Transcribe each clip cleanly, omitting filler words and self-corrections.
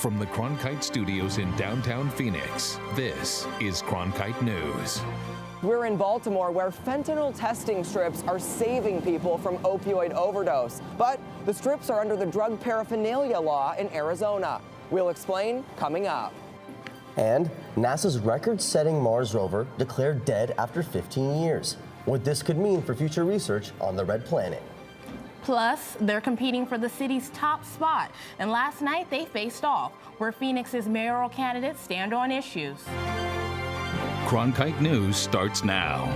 From the Cronkite studios in downtown Phoenix, this is Cronkite News. We're in Baltimore, where fentanyl testing strips are saving people from opioid overdose. But the strips are under the drug paraphernalia law in Arizona. We'll explain coming up. And NASA's record-setting Mars rover declared dead after 15 years. What this could mean for future research on the red planet. Plus, they're competing for the city's top spot. And last night, they faced off, where Phoenix's mayoral candidates stand on issues. Cronkite News starts now.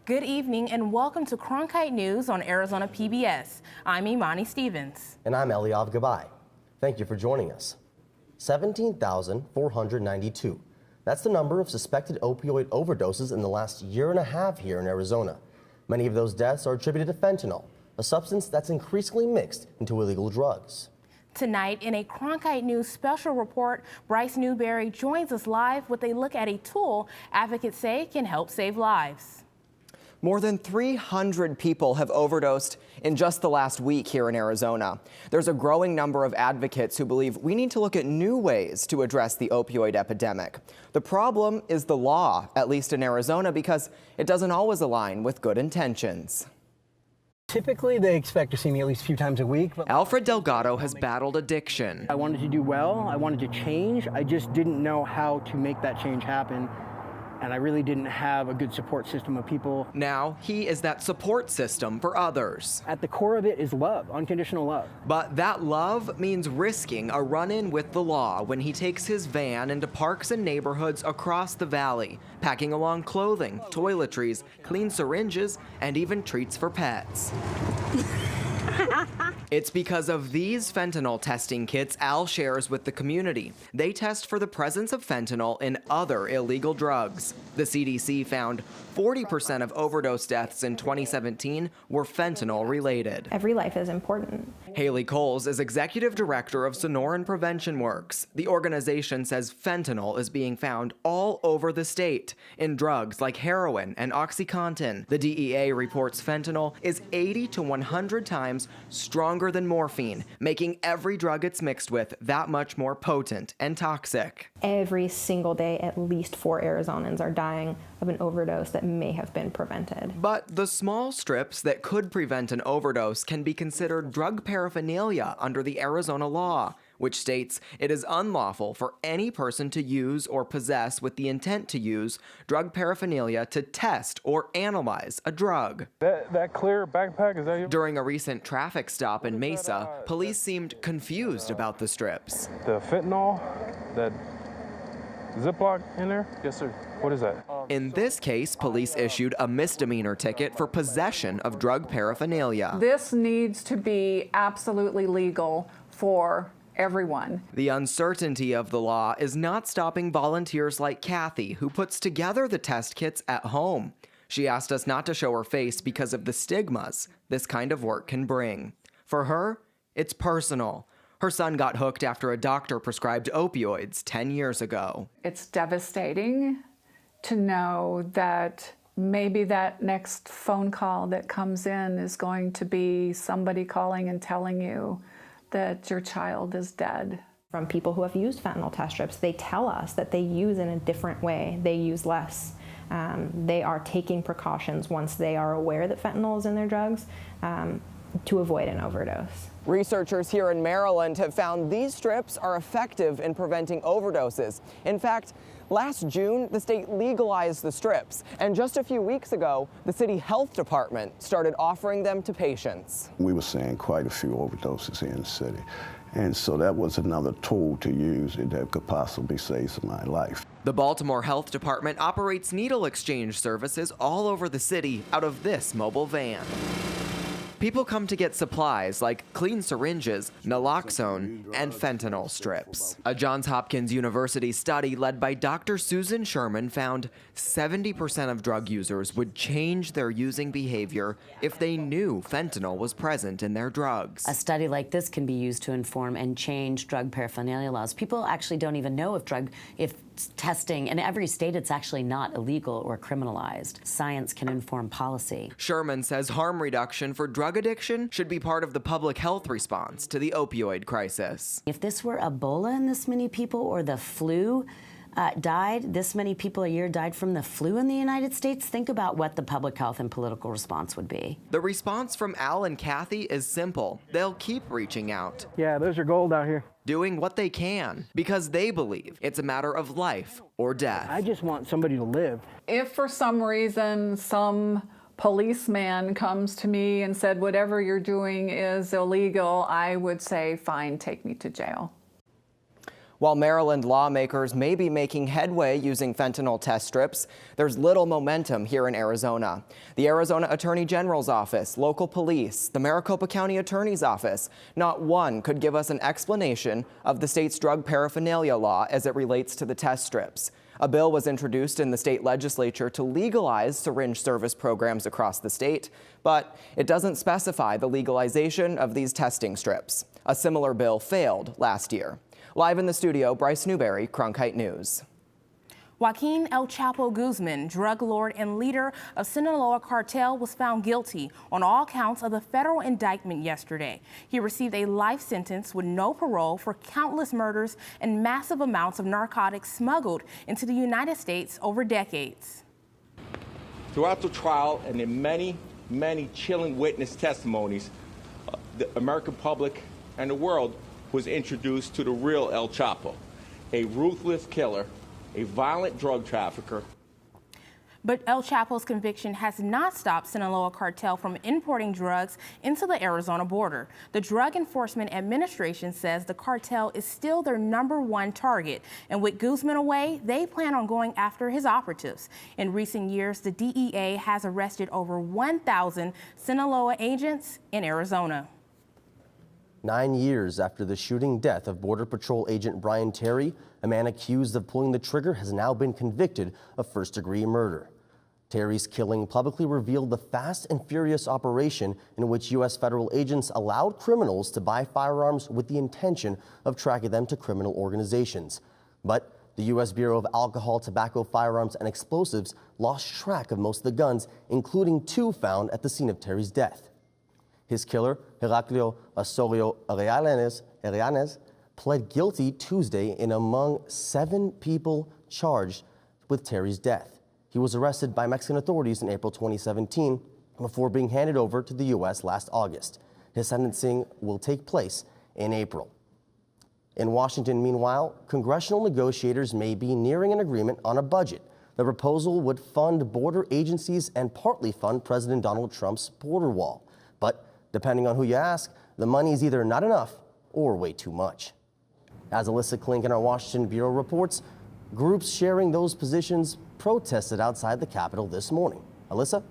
Good evening and welcome to Cronkite News on Arizona PBS. I'm Imani Stevens. And I'm Eliav Gabay. Thank you for joining us. 17,492. That's the number of suspected opioid overdoses in the last year and a half here in Arizona. Many of those deaths are attributed to fentanyl, a substance that's increasingly mixed into illegal drugs. Tonight, in a Cronkite News special report, Bryce Newberry joins us live with a look at a tool advocates say can help save lives. More than 300 people have overdosed in just the last week here in Arizona. There's a growing number of advocates who believe we need to look at new ways to address the opioid epidemic. The problem is the law, at least in Arizona, because it doesn't always align with good intentions. Typically, they expect to see me at least a few times a week. But Alfred Delgado has battled addiction. I wanted to do well. I wanted to change. I just didn't know how to make that change happen. And I really didn't have a good support system of people. Now, he is that support system for others. At the core of it is love, unconditional love. But that love means risking a run-in with the law when he takes his van into parks and neighborhoods across the valley, packing along clothing, toiletries, clean syringes, and even treats for pets. It's because of these fentanyl testing kits Al shares with the community. They test for the presence of fentanyl in other illegal drugs. The CDC found 40% of overdose deaths in 2017 were fentanyl related. Every life is important. Haley Coles is executive director of Sonoran Prevention Works. The organization says fentanyl is being found all over the state in drugs like heroin and OxyContin. The DEA reports fentanyl is 80 to 100 times stronger than morphine, making every drug it's mixed with that much more potent and toxic. Every single day, at least 4 Arizonans are dying of an overdose that may have been prevented. But the small strips that could prevent an overdose can be considered drug paraphernalia under the Arizona law, which states it is unlawful for any person to use or possess with the intent to use drug paraphernalia to test or analyze a drug. That clear backpack, is that you? During a recent traffic stop in Mesa, police seemed confused about the strips. The fentanyl, that Ziploc in there? Yes, sir. What is that? In this case, police issued a misdemeanor ticket for possession of drug paraphernalia. This needs to be absolutely legal for everyone. The uncertainty of the law is not stopping volunteers like Kathy, who puts together the test kits at home. She asked us not to show her face because of the stigmas this kind of work can bring. For her, it's personal. Her son got hooked after a doctor prescribed opioids 10 years ago. It's devastating to know that maybe that next phone call that comes in is going to be somebody calling and telling you that your child is dead. From people who have used fentanyl test strips, they tell us that they use in a different way. They use less. They are taking precautions once they are aware that fentanyl is in their drugs to avoid an overdose. Researchers here in Maryland have found these strips are effective in preventing overdoses. In fact, last June, the state legalized the strips, and just a few weeks ago, the city health department started offering them to patients. We were seeing quite a few overdoses here in the city, and so that was another tool to use that could possibly save somebody's life. The Baltimore Health Department operates needle exchange services all over the city out of this mobile van. People come to get supplies like clean syringes, naloxone, and fentanyl strips. A Johns Hopkins University study led by Dr. Susan Sherman found 70% of drug users would change their using behavior if they knew fentanyl was present in their drugs. A study like this can be used to inform and change drug paraphernalia laws. People actually don't even know if testing. In every state, it's actually not illegal or criminalized. Science can inform policy. Sherman says harm reduction for drug addiction should be part of the public health response to the opioid crisis. If this were Ebola and this many people, or the flu died, this many people a year died from the flu in the United States, think about what the public health and political response would be. The response from Al and Kathy is simple. They'll keep reaching out. Yeah, those are gold out here. Doing what they can because they believe it's a matter of life or death. I just want somebody to live. If for some reason some policeman comes to me and said, whatever you're doing is illegal, I would say, fine, take me to jail. While Maryland lawmakers may be making headway using fentanyl test strips, there's little momentum here in Arizona. The Arizona Attorney General's office, local police, the Maricopa County Attorney's office, not one could give us an explanation of the state's drug paraphernalia law as it relates to the test strips. A bill was introduced in the state legislature to legalize syringe service programs across the state, but it doesn't specify the legalization of these testing strips. A similar bill failed last year. Live in the studio, Bryce Newberry, Cronkite News. Joaquin El Chapo Guzman, drug lord and leader of Sinaloa cartel, was found guilty on all counts of the federal indictment yesterday. He received a life sentence with no parole for countless murders and massive amounts of narcotics smuggled into the United States over decades. Throughout the trial and in many, many chilling witness testimonies, the American public and the world was introduced to the real El Chapo, a ruthless killer, a violent drug trafficker. But El Chapo's conviction has not stopped Sinaloa cartel from importing drugs into the Arizona border. The Drug Enforcement Administration says the cartel is still their #1 target, and with Guzman away, they plan on going after his operatives. In recent years, the DEA has arrested over 1,000 Sinaloa agents in Arizona. 9 years after the shooting death of Border Patrol agent Brian Terry, a man accused of pulling the trigger has now been convicted of first-degree murder. Terry's killing publicly revealed the fast and furious operation in which U.S. federal agents allowed criminals to buy firearms with the intention of tracking them to criminal organizations. But the U.S. Bureau of Alcohol, Tobacco, Firearms, and Explosives lost track of most of the guns, including 2 found at the scene of Terry's death. His killer, Heraclio Osorio Arellanes, pled guilty Tuesday in among 7 people charged with Terry's death. He was arrested by Mexican authorities in April 2017 before being handed over to the U.S. last August. His sentencing will take place in April. In Washington, meanwhile, congressional negotiators may be nearing an agreement on a budget. The proposal would fund border agencies and partly fund President Donald Trump's border wall. But depending on who you ask, the money is either not enough or way too much. As Alyssa Klink in our Washington Bureau reports, groups sharing those positions protested outside the Capitol this morning. Alyssa?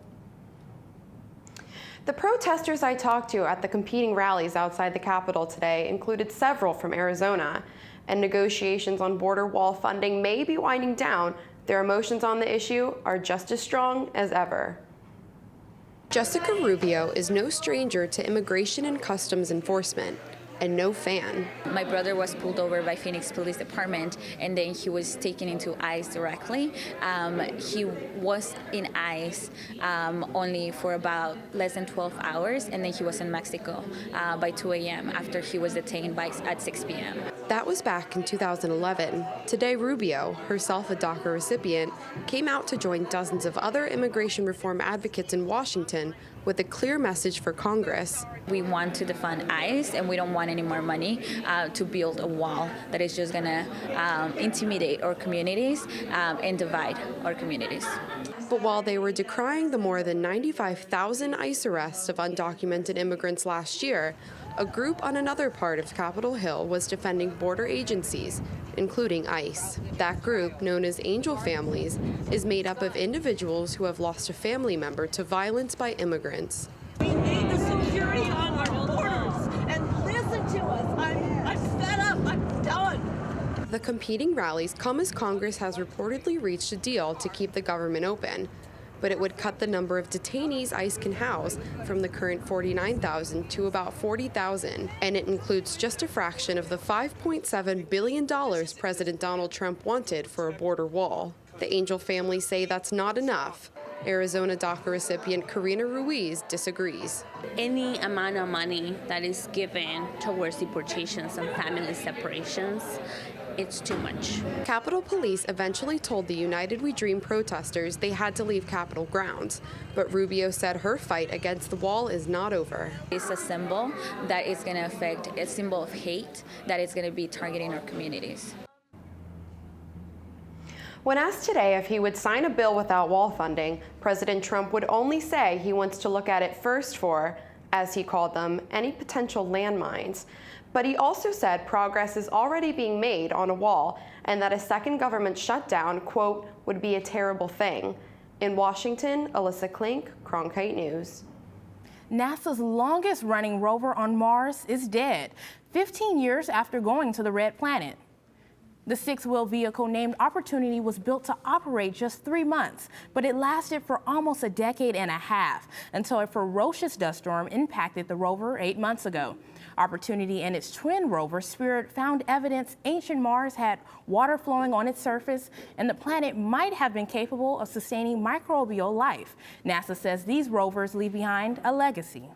The protesters I talked to at the competing rallies outside the Capitol today included several from Arizona, and negotiations on border wall funding may be winding down. Their emotions on the issue are just as strong as ever. Jessica Rubio is no stranger to immigration and customs enforcement, and no fan. My brother was pulled over by Phoenix Police Department, and then he was taken into ICE directly. He was in ICE only for about less than 12 hours, and then he was in Mexico by 2 a.m. after he was detained at 6 p.m. That was back in 2011. Today, Rubio, herself a DACA recipient, came out to join dozens of other immigration reform advocates in Washington with a clear message for Congress. We want to defund ICE, and we don't want any more money to build a wall that is just going to intimidate our communities and divide our communities. But while they were decrying the more than 95,000 ICE arrests of undocumented immigrants last year, a group on another part of Capitol Hill was defending border agencies, including ICE. That group, known as Angel Families, is made up of individuals who have lost a family member to violence by immigrants. We need the security on our borders, and listen to us. I'm fed up. I'm done. The competing rallies come as Congress has reportedly reached a deal to keep the government open. but it would cut the number of detainees ICE can house from the current 49,000 to about 40,000. And it includes just a fraction of the $5.7 billion President Donald Trump wanted for a border wall. The Angel family say that's not enough. Arizona DACA recipient Karina Ruiz disagrees. Any amount of money that is given towards deportations and family separations, it's too much. Capitol Police eventually told the United We Dream protesters they had to leave Capitol grounds, but Rubio said her fight against the wall is not over. It's a symbol that is going to affect, a symbol of hate that is going to be targeting our communities. When asked today if he would sign a bill without wall funding, President Trump would only say he wants to look at it first for, as he called them, any potential landmines. But he also said progress is already being made on a wall and that a second government shutdown, quote, would be a terrible thing. In Washington, Alyssa Klink, Cronkite News. NASA's longest-running rover on Mars is dead, 15 years after going to the Red Planet. The six-wheel vehicle named Opportunity was built to operate just 3 months, but it lasted for almost a decade and a half until a ferocious dust storm impacted the rover 8 months ago. Opportunity and its twin rover, Spirit, found evidence ancient Mars had water flowing on its surface, and the planet might have been capable of sustaining microbial life. NASA says these rovers leave behind a legacy.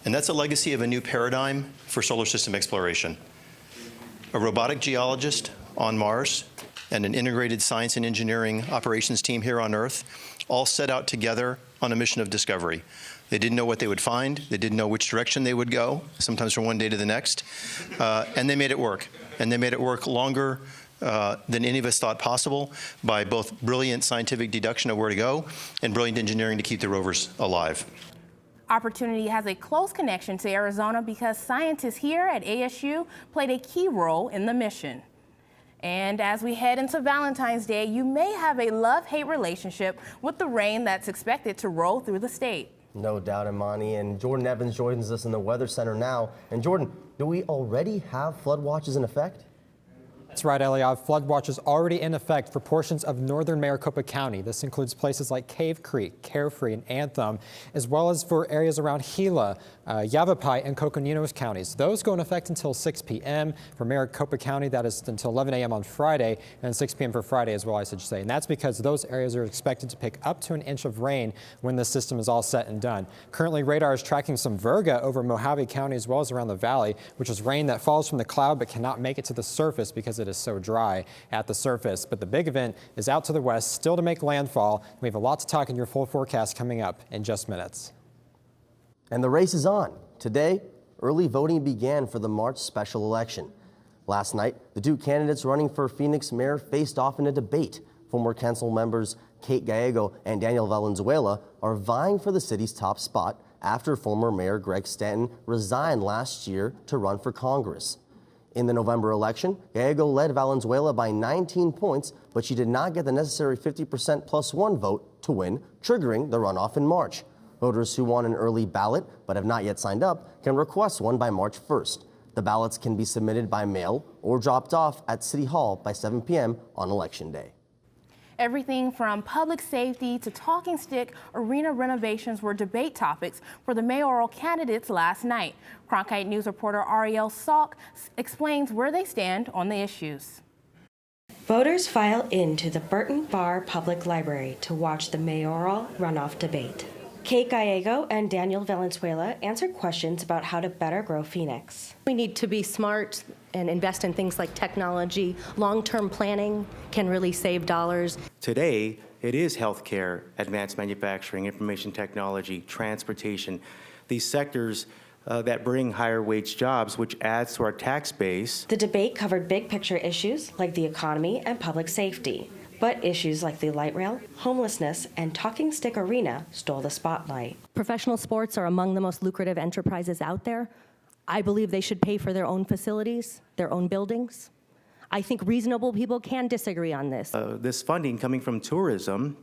And that's a legacy of a new paradigm for solar system exploration. A robotic geologist on Mars and an integrated science and engineering operations team here on Earth all set out together on a mission of discovery. They didn't know what they would find. They didn't know which direction they would go, sometimes from one day to the next. And they made it work. And they made it work longer than any of us thought possible by both brilliant scientific deduction of where to go and brilliant engineering to keep the rovers alive. Opportunity has a close connection to Arizona because scientists here at ASU played a key role in the mission. And as we head into Valentine's Day, you may have a love-hate relationship with the rain that's expected to roll through the state. No doubt, Imani. And Jordan Evans joins us in the Weather Center now. And Jordan, do we already have flood watches in effect? That's right, Eliab. Flood watch is already in effect for portions of northern Maricopa County. This includes places like Cave Creek, Carefree, and Anthem, as well as for areas around Gila, Yavapai, and Coconino counties. Those go in effect until 6 p.m. For Maricopa County, that is until 11 a.m. on Friday, and 6 p.m. for Friday as well, I should say. And that's because those areas are expected to pick up to an inch of rain when the system is all set and done. Currently, radar is tracking some virga over Mojave County as well as around the valley, which is rain that falls from the cloud but cannot make it to the surface because it is so dry at the surface. But the big event is out to the west, still to make landfall. We have a lot to talk in your full forecast coming up in just minutes. And the race is on. Today, early voting began for the March special election. Last night, the two candidates running for Phoenix mayor faced off in a debate. Former council members Kate Gallego and Daniel Valenzuela are vying for the city's top spot after former Mayor Greg Stanton resigned last year to run for Congress. In the November election, Gallego led Valenzuela by 19 points, but she did not get the necessary 50% plus one vote to win, triggering the runoff in March. Voters who want an early ballot but have not yet signed up can request one by March 1st. The ballots can be submitted by mail or dropped off at City Hall by 7 p.m. on Election Day. Everything from public safety to talking stick arena renovations were debate topics for the mayoral candidates last night. Cronkite News reporter Ariel Salk explains where they stand on the issues. Voters file into the Burton Barr Public Library to watch the mayoral runoff debate. Kate Gallego and Daniel Valenzuela answered questions about how to better grow Phoenix. We need to be smart and invest in things like technology. Long-term planning can really save dollars. Today, it is healthcare, advanced manufacturing, information technology, transportation, these sectors that bring higher wage jobs, which adds to our tax base. The debate covered big picture issues like the economy and public safety. But issues like the light rail, homelessness, and talking stick arena stole the spotlight. Professional sports are among the most lucrative enterprises out there. I believe they should pay for their own facilities, their own buildings. I think reasonable people can disagree on this. This funding coming from tourism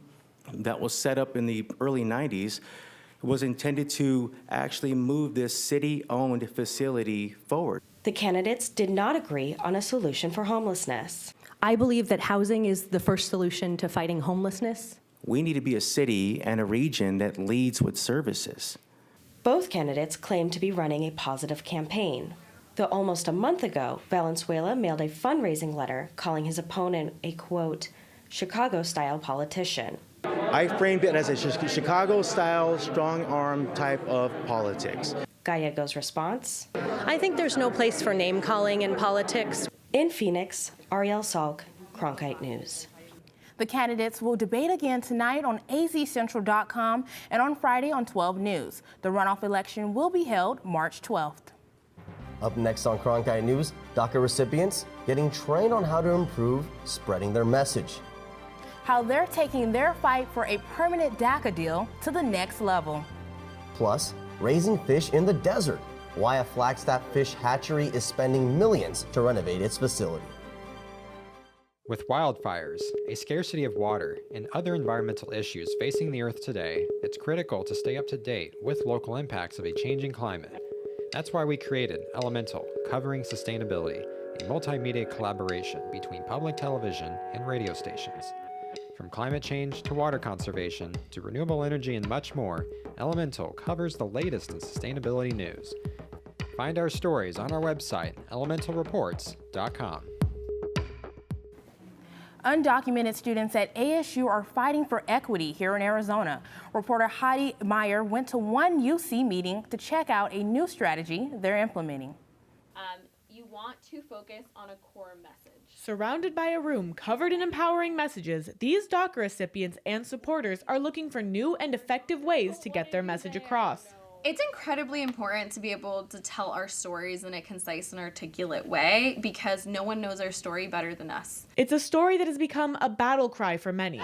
that was set up in the early 90s was intended to actually move this city-owned facility forward. The candidates did not agree on a solution for homelessness. I believe that housing is the first solution to fighting homelessness. We need to be a city and a region that leads with services. Both candidates claim to be running a positive campaign. Though almost a month ago, Valenzuela mailed a fundraising letter calling his opponent a, quote, Chicago-style politician. I framed it as a Chicago-style, strong-arm type of politics. Gallego's response? I think there's no place for name-calling in politics. In Phoenix, Ariel Salk, Cronkite News. The candidates will debate again tonight on azcentral.com and on Friday on 12 News. The runoff election will be held March 12th. Up next on Cronkite News, DACA recipients getting trained on how to improve spreading their message. How they're taking their fight for a permanent DACA deal to the next level. Plus, raising fish in the desert. Why a Flagstaff fish hatchery is spending millions to renovate its facility. With wildfires, a scarcity of water, and other environmental issues facing the Earth today, it's critical to stay up to date with local impacts of a changing climate. That's why we created Elemental, Covering Sustainability, a multimedia collaboration between public television and radio stations. From climate change to water conservation to renewable energy and much more, Elemental covers the latest in sustainability news. Find our stories on our website, elementalreports.com. Undocumented students at ASU are fighting for equity here in Arizona. Reporter Heidi Meyer went to one UC meeting to check out a new strategy they're implementing. You want to focus on a core message. Surrounded by a room covered in empowering messages, these DACA recipients and supporters are looking for new and effective ways to get their message across. It's incredibly important to be able to tell our stories in a concise and articulate way because no one knows our story better than us. It's a story that has become a battle cry for many,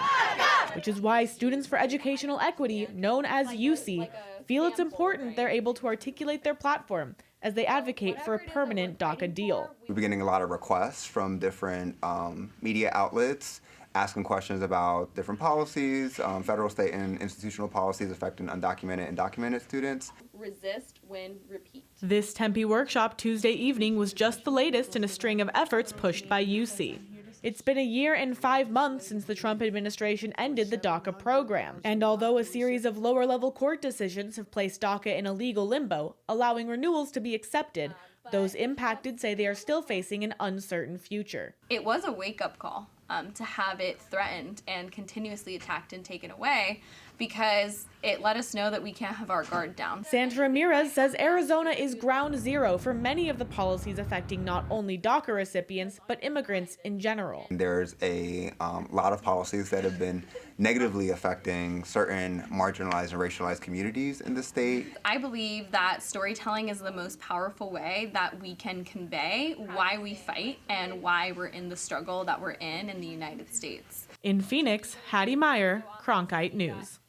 which is why Students for Educational Equity, known as UC, feel it's important they're able to articulate their platform as they advocate for a permanent DACA deal. We've been getting a lot of requests from different media outlets asking questions about different policies, federal, state, and institutional policies affecting undocumented and documented students. Resist, win, repeat. This Tempe workshop Tuesday evening was just the latest in a string of efforts pushed by UC. It's been a year and 5 months since the Trump administration ended the DACA program. And although a series of lower-level court decisions have placed DACA in a legal limbo, allowing renewals to be accepted, those impacted say they are still facing an uncertain future. It was a wake-up call to have it threatened and continuously attacked and taken away because it let us know that we can't have our guard down. Sandra Ramirez says Arizona is ground zero for many of the policies affecting not only DACA recipients, but immigrants in general. There's a lot of policies that have been negatively affecting certain marginalized and racialized communities in the state. I believe that storytelling is the most powerful way that we can convey why we fight and why we're in the struggle that we're in the United States. In Phoenix, Hattie Meyer, Cronkite News.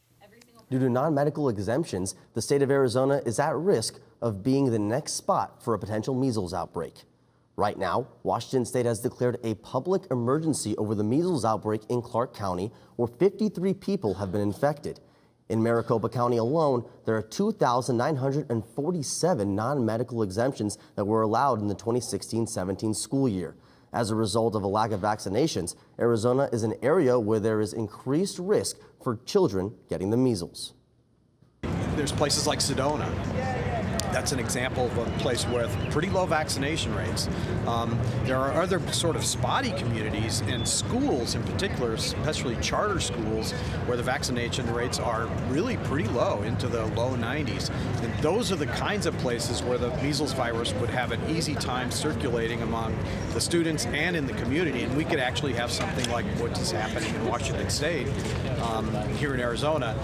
Due to non-medical exemptions, the state of Arizona is at risk of being the next spot for a potential measles outbreak. Right now, Washington State has declared a public emergency over the measles outbreak in Clark County, where 53 people have been infected. In Maricopa County alone, there are 2,947 non-medical exemptions that were allowed in the 2016-17 school year. As a result of a lack of vaccinations, Arizona is an area where there is increased risk for children getting the measles. There's places like Sedona. That's an example of a place with pretty low vaccination rates. There are other sort of spotty communities and schools in particular, especially charter schools, where the vaccination rates are really pretty low, into the low 90s. And those are the kinds of places where the measles virus would have an easy time circulating among the students and in the community. And we could actually have something like what is happening in Washington State here in Arizona.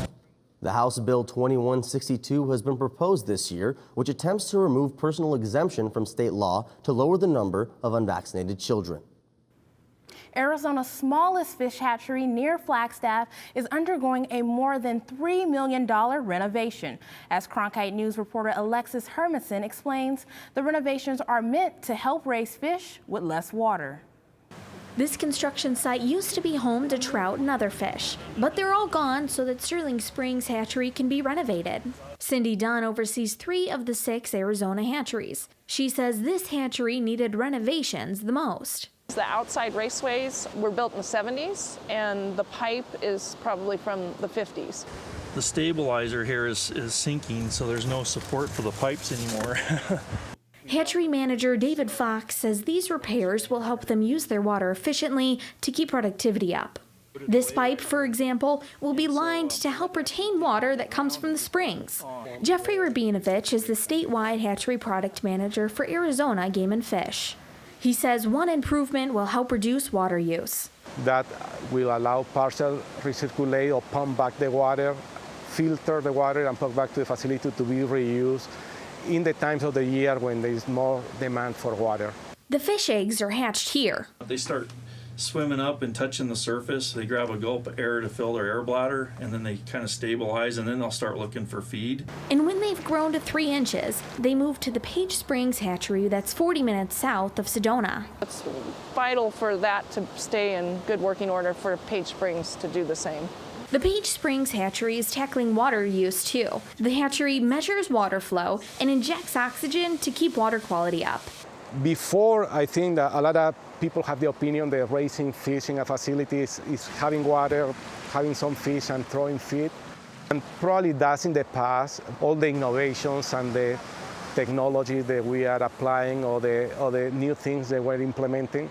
The House Bill 2162 has been proposed this year, which attempts to remove personal exemption from state law to lower the number of unvaccinated children. Arizona's smallest fish hatchery near Flagstaff is undergoing a more than $3 million renovation. As Cronkite News reporter Alexis Hermanson explains, the renovations are meant to help raise fish with less water. This construction site used to be home to trout and other fish, but they're all gone so that Sterling Springs Hatchery can be renovated. Cindy Dunn oversees 3 of the 6 Arizona hatcheries. She says this hatchery needed renovations the most. The outside raceways were built in the 70s, and the pipe is probably from the 50s. The stabilizer here is sinking, so there's no support for the pipes anymore. Hatchery manager David Fox says these repairs will help them use their water efficiently to keep productivity up. This pipe, for example, will be lined to help retain water that comes from the springs. Jeffrey Rabinovich is the statewide hatchery product manager for Arizona Game and Fish. He says one improvement will help reduce water use. That will allow partial recirculate or pump back the water, filter the water and pump back to the facility to be reused in the times of the year when there is more demand for water. The fish eggs are hatched here. They start swimming up and touching the surface. They grab a gulp of air to fill their air bladder, and then they kind of stabilize, and then they'll start looking for feed. And when they've grown to 3 inches, they move to the Page Springs hatchery that's 40 minutes south of Sedona. It's vital for that to stay in good working order for Page Springs to do the same. The Page Springs hatchery is tackling water use too. The hatchery measures water flow and injects oxygen to keep water quality up. Before, I think that a lot of people have the opinion that raising fish in a facility is having water, having some fish and throwing feed. And probably that's in the past. All the innovations and the technology that we are applying or the new things that we're implementing,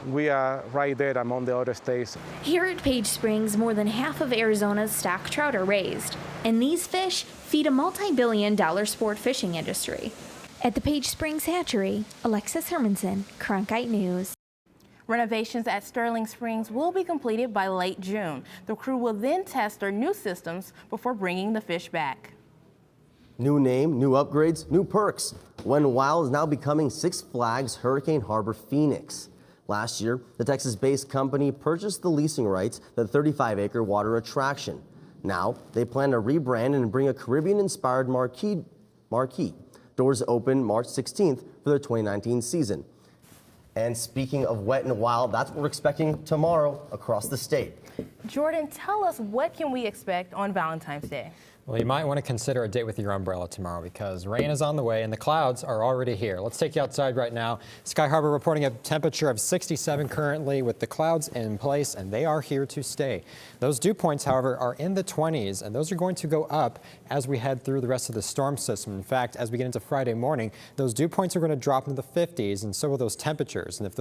we are right there among the other states. Here at Page Springs, more than half of Arizona's stock trout are raised, and these fish feed a multi-billion-dollar sport fishing industry. At the Page Springs hatchery, Alexis Hermanson, Cronkite News. Renovations at Sterling Springs will be completed by late June. The crew will then test their new systems before bringing the fish back. New name, new upgrades, new perks. Wet n Wild is now becoming Six Flags Hurricane Harbor Phoenix. Last year, the Texas-based company purchased the leasing rights to the 35-acre water attraction. Now, they plan to rebrand and bring a Caribbean-inspired marquee. Doors open March 16th for the 2019 season. And speaking of Wet n Wild, that's what we're expecting tomorrow across the state. Jordan, tell us, what can we expect on Valentine's Day? Well, you might want to consider a date with your umbrella tomorrow because rain is on the way and the clouds are already here. Let's take you outside right now. Sky Harbor reporting a temperature of 67 currently with the clouds in place, and they are here to stay. Those dew points, however, are in the 20s, and those are going to go up as we head through the rest of the storm system. In fact, as we get into Friday morning, those dew points are going to drop into the 50s, and so will those temperatures. And if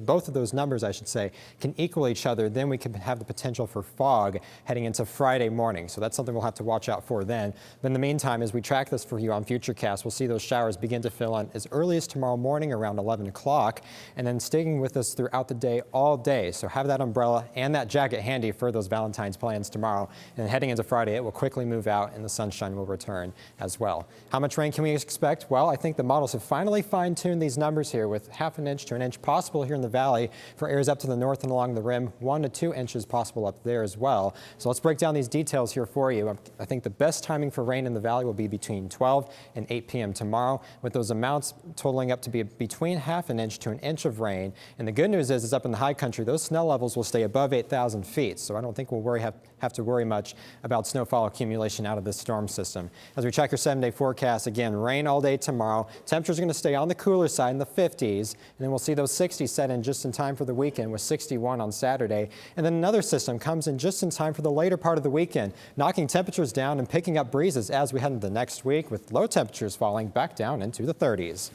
both of those numbers, I should say, can equal each other, then we can have the potential for fog heading into Friday morning. So that's something we'll have to watch out for then. But in the meantime, as we track this for you on Futurecast, we'll see those showers begin to fill in as early as tomorrow morning around 11 o'clock, and then staying with us throughout the day all day. So have that umbrella and that jacket handy for those Valentine's plans tomorrow. And heading into Friday, it will quickly move out and the sunshine will return as well. How much rain can we expect? Well, I think the models have finally fine-tuned these numbers here with ½ an inch to an inch possible here in the valley for areas up to the north and along the rim, 1 to 2 inches possible up there as well. So let's break down these details here for you. I think the best timing for rain in the valley will be between 12 and 8 p.m. tomorrow, with those amounts totaling up to be between ½ an inch to an inch of rain. And the good news is up in the high country, those snow levels will stay above 8,000 feet. So I don't think we'll have to worry much about snowfall accumulation out of this storm system. As we check your 7-day forecast, again, rain all day tomorrow. Temperatures are going to stay on the cooler side in the 50s, and then we'll see those 60s set in just in time for the weekend with 61 on Saturday. And then another system comes in just in time for the later part of the weekend, knocking temperatures down and picking up breezes as we head into the next week, with low temperatures falling back down into the 30s.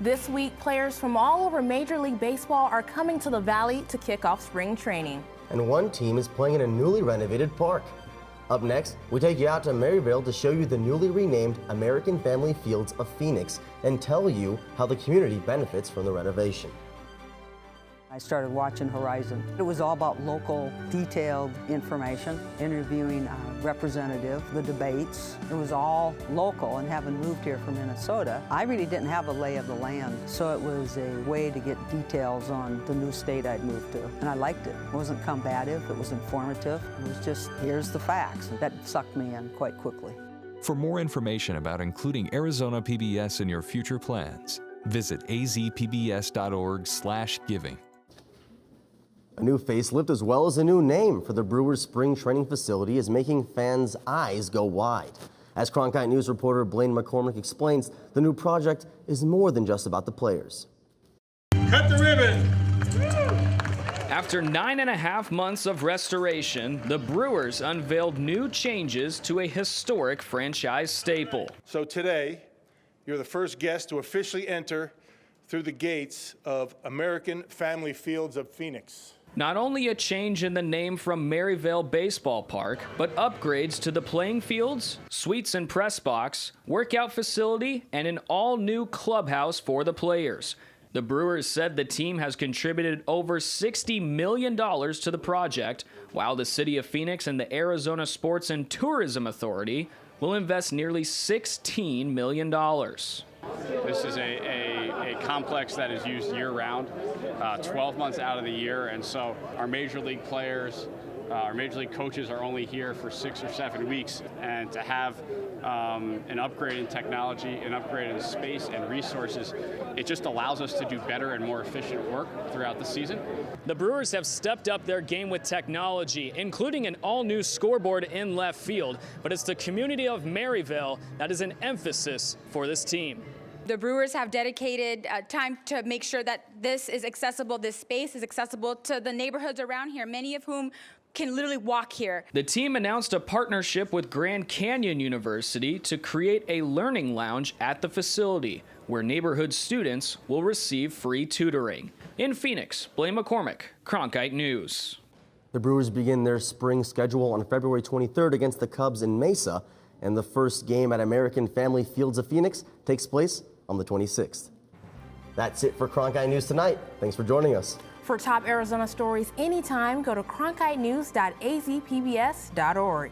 This week, players from all over Major League Baseball are coming to the Valley to kick off spring training. And one team is playing in a newly renovated park. Up next, we take you out to Maryville to show you the newly renamed American Family Fields of Phoenix and tell you how the community benefits from the renovation. I started watching Horizon. It was all about local, detailed information, interviewing representatives, the debates. It was all local, and having moved here from Minnesota, I really didn't have a lay of the land, so it was a way to get details on the new state I'd moved to, and I liked it. It wasn't combative, it was informative. It was just, here's the facts. That sucked me in quite quickly. For more information about including Arizona PBS in your future plans, visit azpbs.org/giving. A new facelift as well as a new name for the Brewers spring training facility is making fans' eyes go wide. As Cronkite News reporter Blaine McCormick explains, the new project is more than just about the players. Cut the ribbon. After 9.5 months of restoration, the Brewers unveiled new changes to a historic franchise staple. So today, you're the first guest to officially enter through the gates of American Family Fields of Phoenix. Not only a change in the name from Maryvale Baseball Park, but upgrades to the playing fields, suites and press box, workout facility, and an all-new clubhouse for the players. The Brewers said the team has contributed over $60 million to the project, while the City of Phoenix and the Arizona Sports and Tourism Authority will invest nearly $16 million. This is a complex that is used year-round, 12 months out of the year, and so our Major League players, our Major League coaches are only here for 6 or 7 weeks, and to have an upgrade in technology, an upgrade in space and resources, it just allows us to do better and more efficient work throughout the season. The Brewers have stepped up their game with technology, including an all-new scoreboard in left field, but it's the community of Maryvale that is an emphasis for this team. The Brewers have dedicated time to make sure that this is accessible, this space is accessible to the neighborhoods around here, many of whom can literally walk here. The team announced a partnership with Grand Canyon University to create a learning lounge at the facility, where neighborhood students will receive free tutoring. In Phoenix, Blaine McCormick, Cronkite News. The Brewers begin their spring schedule on February 23rd against the Cubs in Mesa, and the first game at American Family Fields of Phoenix takes place on the 26th. That's it for Cronkite News tonight. Thanks for joining us. For top Arizona stories anytime, go to cronkitenews.azpbs.org.